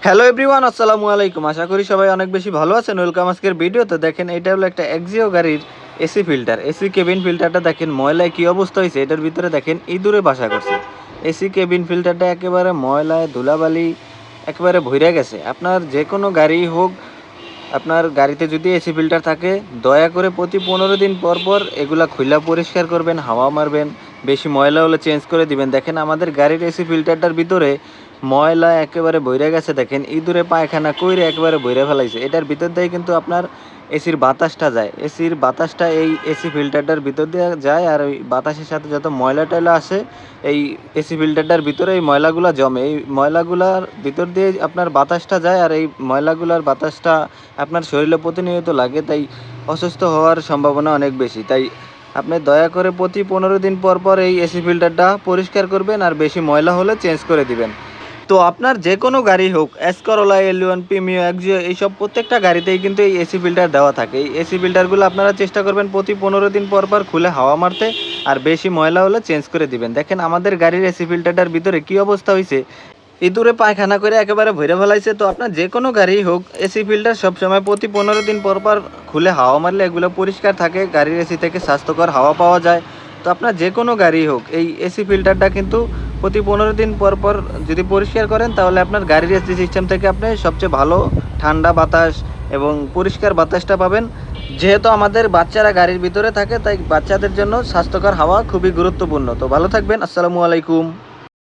Hello everyone, আসসালামু আলাইকুম। আশা করি সবাই অনেক বেশি ভালো আছেন। ওয়েলকাম আজকের ভিডিওতে। দেখেন, এটা হলো একটা এক্সিও গাড়ির এসি ফিল্টার। এসি কেবিন ফিল্টারটা দেখেন ময়লায় কী অবস্থা হয়েছে। এটার ভিতরে দেখেন ইঁদুরে বাসা করছে। এসি কেবিন ফিল্টারটা একেবারে ময়লায় ধুলাবালি একেবারে ভইরা গেছে। আপনার যে কোনো গাড়ি হোক, আপনার গাড়িতে যদি এসি ফিল্টার থাকে, দয়া করে প্রতি 15 দিন পর পর এগুলা খুইলা পরিষ্কার করবেন, হাওয়া মারবেন। বেশি ময়লা হলে চেঞ্জ করে দিবেন। দেখেন আমাদের গাড়ির এসি ফিল্টারটার ভিতরে ময়লা একেবারে বইরা গেছে। দেখেন ইঁদুরে পায়খানা কইরে একেবারে বইরা ফেলাইছে। এটার ভিতর দিয়ে কিন্তু আপনার এসির বাতাসটা যায়। এসির বাতাসটা এই এসি ফিল্টারটার ভিতর দিয়ে যায়, আর ওই বাতাসের সাথে যত ময়লা টয়লা আসে এই এসি ফিল্টারটার ভিতরে এই ময়লাগুলা জমে। এই ময়লাগুলার ভিতর দিয়ে আপনার বাতাসটা যায়, আর এই ময়লাগুলার বাতাসটা আপনার শরীরে প্রতিনিয়ত লাগে, তাই অসুস্থ হওয়ার সম্ভাবনা অনেক বেশি। তাই আপনি দয়া করে প্রতি 15 দিন পর পর এই এসি ফিল্টারটা পরিষ্কার করবেন, আর বেশি ময়লা হলে চেঞ্জ করে দিবেন। তো আপনার যে কোনো গাড়ি হোক, এসকরোলা, এলিয়ন, প্রিমিও, এক্সিও, এইসব প্রত্যেকটা গাড়িতেই কিন্তু এই এসি ফিল্টার দেওয়া থাকে। এই এসি ফিল্টারগুলো আপনারা চেষ্টা করবেন প্রতি 15 দিন পর পর খুলে হাওয়া মারতে, আর বেশি ময়লা হলে চেঞ্জ করে দিবেন। দেখেন আমাদের গাড়ির এসি ফিল্টারটার ভিতরে কী অবস্থা হয়েছে। ইঁদুরে পায়খানা করে একেবারে ভরে ফেলাইছে। তো আপনার যে কোনো গাড়ি হোক, এসি ফিল্টার সবসময় প্রতি 15 দিন পর পর খুলে হাওয়া মারলে এগুলো পরিষ্কার থাকে, গাড়ির এসি থেকে স্বাস্থ্যকর হাওয়া পাওয়া যায়। তো আপনার যে কোনো গাড়ি হোক, এই এসি ফিল্টারটা কিন্তু প্রতি 15 দিন পর পর যদি পরিষ্কার করেন, তাহলে আপনার গাড়ির এসি সিস্টেম থেকে আপনি সবচেয়ে ভালো ঠান্ডা বাতাস এবং পরিষ্কার বাতাসটা পাবেন। যেহেতু আমাদের বাচ্চারা গাড়ির ভিতরে থাকে, তাই বাচ্চাদের জন্য স্বাস্থ্যকর হাওয়া খুবই গুরুত্বপূর্ণ। তো ভালো থাকবেন। আসসালামু আলাইকুম।